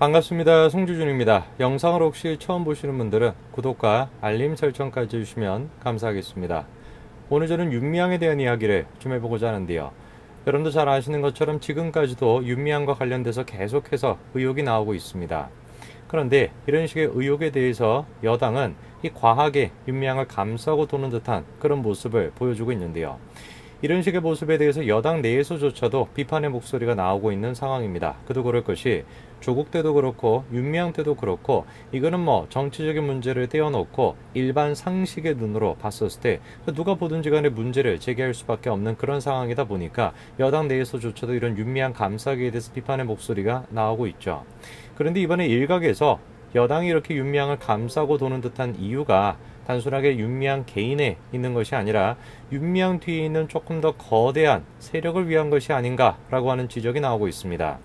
반갑습니다. 송주준입니다. 영상을 혹시 처음 보시는 분들은 구독과 알림 설정까지 해주시면 감사하겠습니다. 오늘 저는 윤미향에 대한 이야기를 좀 해보고자 하는데요. 여러분도 잘 아시는 것처럼 지금까지도 윤미향과 관련돼서 계속해서 의혹이 나오고 있습니다. 그런데 이런 식의 의혹에 대해서 여당은 이 과하게 윤미향을 감싸고 도는 듯한 그런 모습을 보여주고 있는데요. 이런 식의 모습에 대해서 여당 내에서조차도 비판의 목소리가 나오고 있는 상황입니다. 그도 그럴 것이 조국 때도 그렇고 윤미향 때도 그렇고 이거는 뭐 정치적인 문제를 떼어놓고 일반 상식의 눈으로 봤었을 때 누가 보든지 간에 문제를 제기할 수밖에 없는 그런 상황이다 보니까 여당 내에서조차도 이런 윤미향 감싸기에 대해서 비판의 목소리가 나오고 있죠. 그런데 이번에 일각에서 여당이 이렇게 윤미향을 감싸고 도는 듯한 이유가 단순하게 윤미향 개인에 있는 것이 아니라 윤미향 뒤에 있는 조금 더 거대한 세력을 위한 것이 아닌가라고 하는 지적이 나오고 있습니다.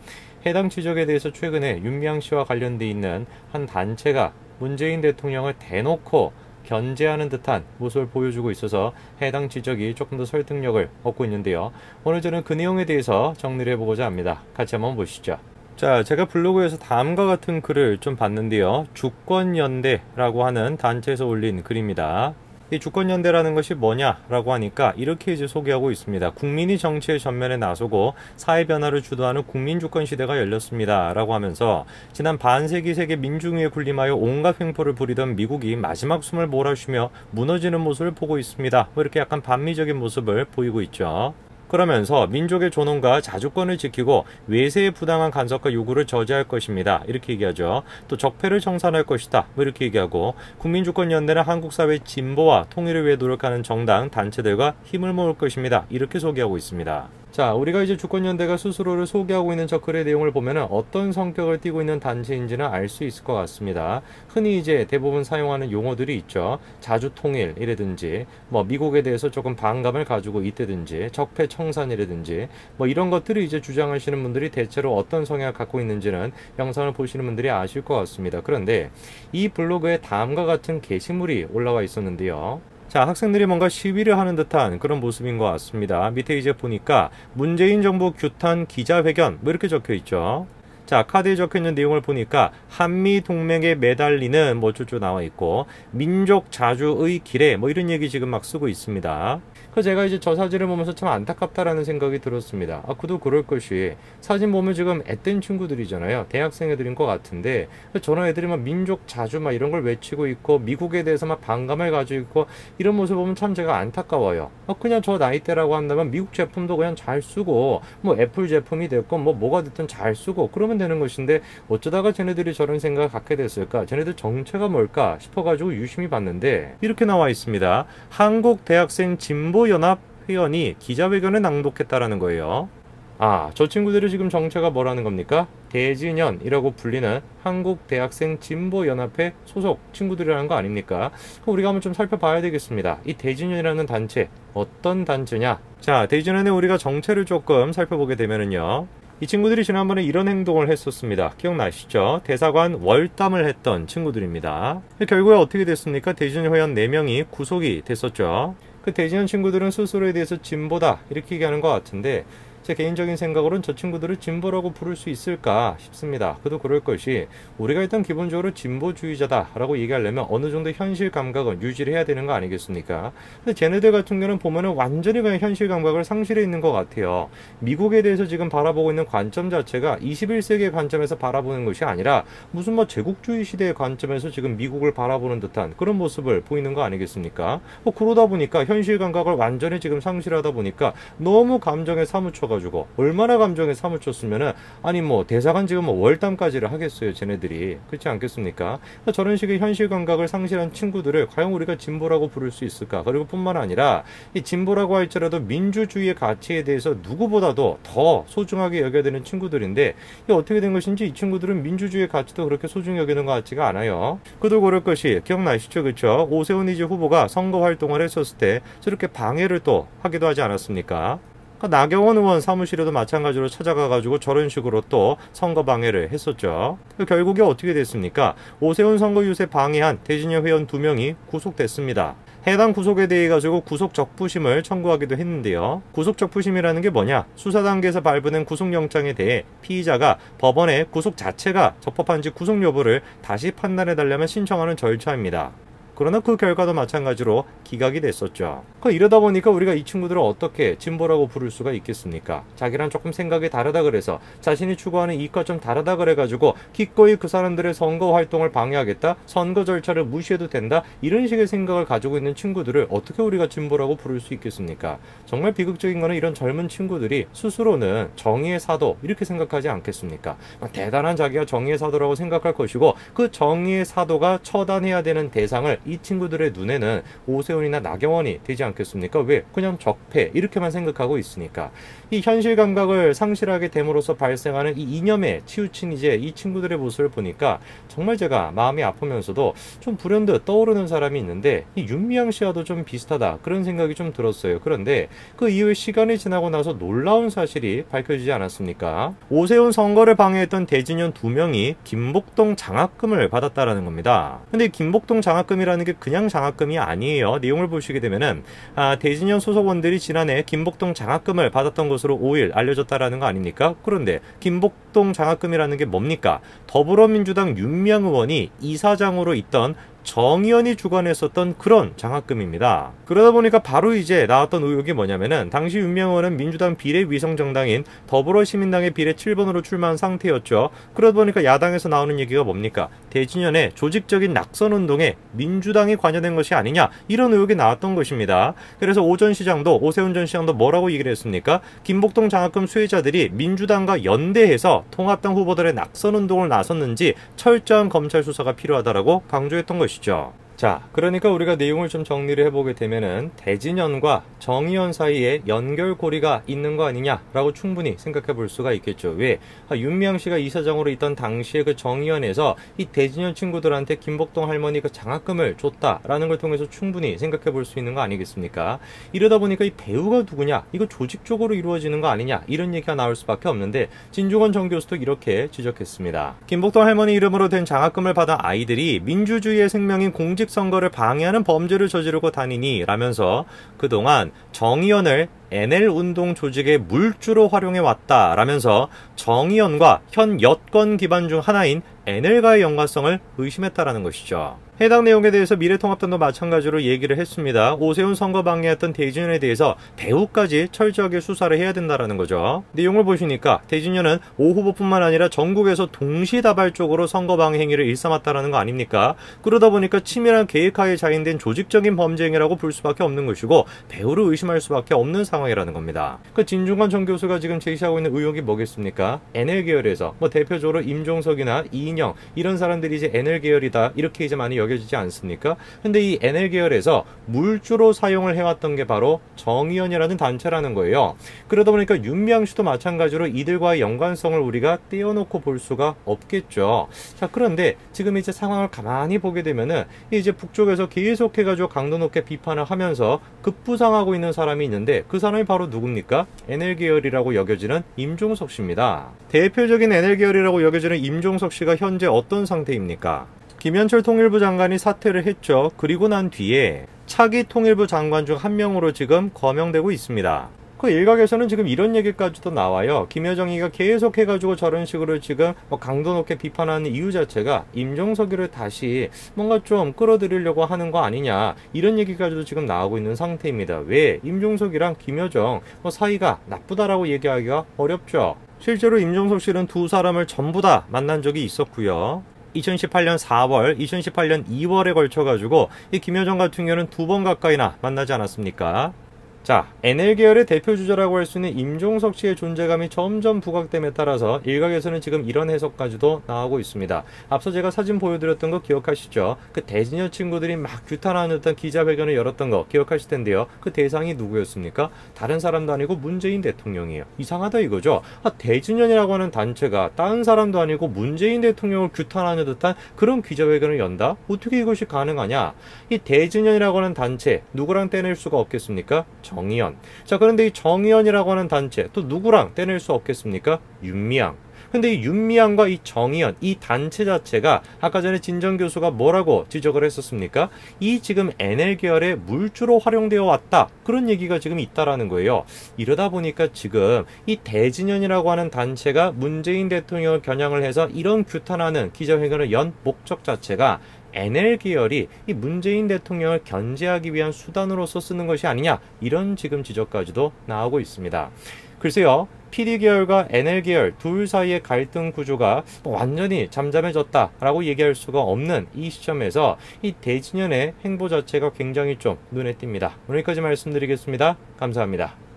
해당 지적에 대해서 최근에 윤미향 씨와 관련돼 있는 한 단체가 문재인 대통령을 대놓고 견제하는 듯한 모습을 보여주고 있어서 해당 지적이 조금 더 설득력을 얻고 있는데요. 오늘 저는 그 내용에 대해서 정리를 해보고자 합니다. 같이 한번 보시죠. 자, 제가 블로그에서 다음과 같은 글을 좀 봤는데요. 주권연대라고 하는 단체에서 올린 글입니다. 이 주권연대라는 것이 뭐냐라고 하니까 이렇게 이제 소개하고 있습니다. 국민이 정치의 전면에 나서고 사회 변화를 주도하는 국민주권 시대가 열렸습니다. 라고 하면서 지난 반세기 세계 민중위에 군림하여 온갖 횡포를 부리던 미국이 마지막 숨을 몰아쉬며 무너지는 모습을 보고 있습니다. 뭐 이렇게 약간 반미적인 모습을 보이고 있죠. 그러면서 민족의 존엄과 자주권을 지키고 외세의 부당한 간섭과 요구를 저지할 것입니다. 이렇게 얘기하죠. 또 적폐를 청산할 것이다. 뭐 이렇게 얘기하고 국민주권연대는 한국 사회의 진보와 통일을 위해 노력하는 정당, 단체들과 힘을 모을 것입니다. 이렇게 소개하고 있습니다. 자, 우리가 이제 주권연대가 스스로를 소개하고 있는 저 글의 내용을 보면은 어떤 성격을 띠고 있는 단체인지는 알 수 있을 것 같습니다. 흔히 이제 대부분 사용하는 용어들이 있죠. 자주통일이라든지 뭐 미국에 대해서 조금 반감을 가지고 있다든지 적폐 청산이라든지 뭐 이런 것들을 이제 주장하시는 분들이 대체로 어떤 성향을 갖고 있는지는 영상을 보시는 분들이 아실 것 같습니다. 그런데 이 블로그에 다음과 같은 게시물이 올라와 있었는데요. 자, 학생들이 뭔가 시위를 하는 듯한 그런 모습인 것 같습니다. 밑에 이제 보니까 문재인 정부 규탄 기자회견 뭐 이렇게 적혀 있죠. 자, 카드에 적혀있는 내용을 보니까 한미 동맹에 매달리는 뭐 쭉쭉 나와 있고 민족 자주의 길에 뭐 이런 얘기 지금 막 쓰고 있습니다. 그래서 제가 이제 저 사진을 보면서 참 안타깝다라는 생각이 들었습니다. 그도 그럴 것이 사진 보면 지금 앳된 친구들이잖아요. 대학생 애들인 것 같은데 저런 애들이 막 민족 자주 막 이런 걸 외치고 있고 미국에 대해서 막 반감을 가지고 있고 이런 모습 보면 참 제가 안타까워요. 그냥 저 나이대라고 한다면 미국 제품도 그냥 잘 쓰고 뭐 애플 제품이 됐건 뭐가 됐든 잘 쓰고 그러면 되는 것인데 어쩌다가 쟤네들이 저런 생각을 갖게 됐을까? 쟤네들 정체가 뭘까 싶어가지고 유심히 봤는데 이렇게 나와 있습니다. 한국 대학생 진보연합 회원이 기자회견을 낭독했다라는 거예요. 저 친구들이 지금 정체가 뭐라는 겁니까? 대진연이라고 불리는 한국대학생 진보연합회 소속 친구들이라는 거 아닙니까? 그럼 우리가 한번 좀 살펴봐야 되겠습니다. 이 대진연이라는 단체 어떤 단체냐? 자, 대진연의 우리가 정체를 조금 살펴보게 되면은요. 이 친구들이 지난번에 이런 행동을 했었습니다. 기억나시죠? 대사관 월담을 했던 친구들입니다. 결국에 어떻게 됐습니까? 대진연 회원 4명이 구속이 됐었죠. 그 대진연 친구들은 스스로에 대해서 진보다 이렇게 얘기하는 것 같은데 제 개인적인 생각으로는 저 친구들을 진보라고 부를 수 있을까 싶습니다. 그도 그럴 것이 우리가 일단 기본적으로 진보주의자다라고 얘기하려면 어느 정도 현실 감각은 유지를 해야 되는 거 아니겠습니까? 근데 쟤네들 같은 경우는 보면은 완전히 그냥 현실 감각을 상실해 있는 것 같아요. 미국에 대해서 지금 바라보고 있는 관점 자체가 21세기의 관점에서 바라보는 것이 아니라 무슨 뭐 제국주의 시대의 관점에서 지금 미국을 바라보는 듯한 그런 모습을 보이는 거 아니겠습니까? 그러다 보니까 현실 감각을 완전히 지금 상실하다 보니까 너무 감정에 사무쳐가지고 얼마나 감정에 사무쳤으면은 아니 뭐 대사관 지금 뭐 월담까지를 하겠어요 쟤네들이. 그렇지 않겠습니까? 저런 식의 현실 감각을 상실한 친구들을 과연 우리가 진보라고 부를 수 있을까? 그리고 뿐만 아니라 이 진보라고 할지라도 민주주의의 가치에 대해서 누구보다도 더 소중하게 여겨야 되는 친구들인데 이게 어떻게 된 것인지 이 친구들은 민주주의의 가치도 그렇게 소중히 여기는 것 같지가 않아요. 그도 그럴 것이 기억나시죠? 그렇죠? 오세훈 이제 후보가 선거 활동을 했었을 때 저렇게 방해를 또 하기도 하지 않았습니까? 나경원 의원 사무실에도 마찬가지로 찾아가가지고 저런 식으로 또 선거 방해를 했었죠. 결국에 어떻게 됐습니까? 오세훈 선거 유세 방해한 대진여 회원 2명이 구속됐습니다. 해당 구속에 대해 가지고 구속 적부심을 청구하기도 했는데요. 구속 적부심이라는 게 뭐냐? 수사 단계에서 발부된 구속영장에 대해 피의자가 법원에 구속 자체가 적법한지 구속 여부를 다시 판단해달라면 신청하는 절차입니다. 그러나 그 결과도 마찬가지로 기각이 됐었죠. 이러다 보니까 우리가 이 친구들을 어떻게 진보라고 부를 수가 있겠습니까? 자기랑 조금 생각이 다르다 그래서 자신이 추구하는 이익과 좀 다르다 그래가지고 기꺼이 그 사람들의 선거 활동을 방해하겠다? 선거 절차를 무시해도 된다? 이런 식의 생각을 가지고 있는 친구들을 어떻게 우리가 진보라고 부를 수 있겠습니까? 정말 비극적인 거는 이런 젊은 친구들이 스스로는 정의의 사도 이렇게 생각하지 않겠습니까? 대단한 자기가 정의의 사도라고 생각할 것이고 그 정의의 사도가 처단해야 되는 대상을 이 친구들의 눈에는 오세훈이나 나경원이 되지 않겠습니까? 왜? 그냥 적폐 이렇게만 생각하고 있으니까. 이 현실 감각을 상실하게 됨으로써 발생하는 이 이념에 치우친 이제 이 친구들의 모습을 보니까 정말 제가 마음이 아프면서도 좀 불현듯 떠오르는 사람이 있는데 이 윤미향 씨와도 좀 비슷하다 그런 생각이 좀 들었어요. 그런데 그 이후에 시간이 지나고 나서 놀라운 사실이 밝혀지지 않았습니까? 오세훈 선거를 방해했던 대진현 2명이 김복동 장학금을 받았다라는 겁니다. 근데 김복동 장학금이라는 게 그냥 장학금이 아니에요. 내용을 보시게 되면은 대진현 소속원들이 지난해 김복동 장학금을 받았던 것으로 5일 알려졌다라는 거 아닙니까? 그런데 김복동 장학금이라는 게 뭡니까? 더불어민주당 윤미향 의원이 이사장으로 있던 정의연이 주관했었던 그런 장학금입니다. 그러다 보니까 바로 이제 나왔던 의혹이 뭐냐면은 당시 윤미향 의원은 민주당 비례위성정당인 더불어시민당의 비례 7번으로 출마한 상태였죠. 그러다 보니까 야당에서 나오는 얘기가 뭡니까? 대진현의 조직적인 낙선운동에 민주당이 관여된 것이 아니냐 이런 의혹이 나왔던 것입니다. 그래서 오 전 시장도 오세훈 전 시장도 뭐라고 얘기를 했습니까? 김복동 장학금 수혜자들이 민주당과 연대해서 통합당 후보들의 낙선운동을 나섰는지 철저한 검찰 수사가 필요하다라고 강조했던 것이죠. 자, 그러니까 우리가 내용을 좀 정리를 해보게 되면은 대진현과 정의연 사이에 연결고리가 있는 거 아니냐라고 충분히 생각해 볼 수가 있겠죠. 왜? 윤미향 씨가 이사장으로 있던 당시에 그 정의연에서 이 대진현 친구들한테 김복동 할머니 그 장학금을 줬다라는 걸 통해서 충분히 생각해 볼 수 있는 거 아니겠습니까? 이러다 보니까 이 배우가 누구냐? 이거 조직적으로 이루어지는 거 아니냐? 이런 얘기가 나올 수밖에 없는데 진중권 전 교수도 이렇게 지적했습니다. 김복동 할머니 이름으로 된 장학금을 받은 아이들이 민주주의의 생명인 선거를 방해하는 범죄를 저지르고 다니니 라면서 그동안 정의연을 NL운동 조직의 물주로 활용해 왔다 라면서 정의연과 현 여권 기반 중 하나인 NL과의 연관성을 의심했다라는 것이죠. 해당 내용에 대해서 미래통합당도 마찬가지로 얘기를 했습니다. 오세훈 선거 방해했던 대진현에 대해서 배후까지 철저하게 수사를 해야 된다라는 거죠. 내용을 보시니까 대진현은 오 후보뿐만 아니라 전국에서 동시다발적으로 선거 방해 행위를 일삼았다라는 거 아닙니까? 그러다 보니까 치밀한 계획하에 자인된 조직적인 범죄 행위라고 볼 수밖에 없는 것이고 배후를 의심할 수밖에 없는 상황이라는 겁니다. 그 진중권 전 교수가 지금 제시하고 있는 의혹이 뭐겠습니까? NL 계열에서 대표적으로 임종석이나 이인영 이런 사람들이 이제 NL 계열이다 이렇게 이제 많이 여겨지지 않습니까? 근데 이 NL 계열에서 물주로 사용을 해왔던 게 바로 정의연이라는 단체라는 거예요. 그러다 보니까 윤미향 씨도 마찬가지로 이들과의 연관성을 우리가 떼어놓고 볼 수가 없겠죠. 자, 그런데 지금 이제 상황을 가만히 보게 되면은 이제 북쪽에서 계속해가지고 강도 높게 비판을 하면서 급부상하고 있는 사람이 있는데 그 사람이 바로 누굽니까? NL 계열이라고 여겨지는 임종석 씨입니다. 대표적인 NL 계열이라고 여겨지는 임종석 씨가 현재 어떤 상태입니까? 김현철 통일부 장관이 사퇴를 했죠. 그리고 난 뒤에 차기 통일부 장관 중 한 명으로 지금 거명되고 있습니다. 그 일각에서는 지금 이런 얘기까지도 나와요. 김여정이가 계속해가지고 저런 식으로 지금 강도 높게 비판하는 이유 자체가 임종석이를 다시 뭔가 좀 끌어들이려고 하는 거 아니냐 이런 얘기까지도 지금 나오고 있는 상태입니다. 왜? 임종석이랑 김여정 사이가 나쁘다라고 얘기하기가 어렵죠. 실제로 임종석 씨는 두 사람을 전부 다 만난 적이 있었고요. 2018년 4월, 2018년 2월에 걸쳐가지고 이 김여정 같은 경우는 2번 가까이나 만나지 않았습니까? 자, NL 계열의 대표 주자라고 할 수 있는 임종석 씨의 존재감이 점점 부각됨에 따라서 일각에서는 지금 이런 해석까지도 나오고 있습니다. 앞서 제가 사진 보여드렸던 거 기억하시죠? 그 대진현 친구들이 막 규탄하는 듯한 기자회견을 열었던 거 기억하실 텐데요. 그 대상이 누구였습니까? 다른 사람도 아니고 문재인 대통령이에요. 이상하다 이거죠? 대진현이라고 하는 단체가 다른 사람도 아니고 문재인 대통령을 규탄하는 듯한 그런 기자회견을 연다? 어떻게 이것이 가능하냐? 이 대진현이라고 하는 단체 누구랑 떼낼 수가 없겠습니까? 정의연. 자, 그런데 이 정의연이라고 하는 단체 또 누구랑 떼낼 수 없겠습니까? 윤미향. 근데 이 윤미향과 이 정의연 이 단체 자체가 아까 전에 진정 교수가 뭐라고 지적을 했었습니까? 이 지금 NL 계열의 물주로 활용되어 왔다. 그런 얘기가 지금 있다라는 거예요. 이러다 보니까 지금 이 대진연이라고 하는 단체가 문재인 대통령을 겨냥을 해서 이런 규탄하는 기자회견을 연 목적 자체가 NL 계열이 이 문재인 대통령을 견제하기 위한 수단으로서 쓰는 것이 아니냐, 이런 지금 지적까지도 나오고 있습니다. 글쎄요, PD 계열과 NL 계열 둘 사이의 갈등 구조가 완전히 잠잠해졌다라고 얘기할 수가 없는 이 시점에서 이 대진연의 행보 자체가 굉장히 좀 눈에 띕니다. 오늘 여기까지 말씀드리겠습니다. 감사합니다.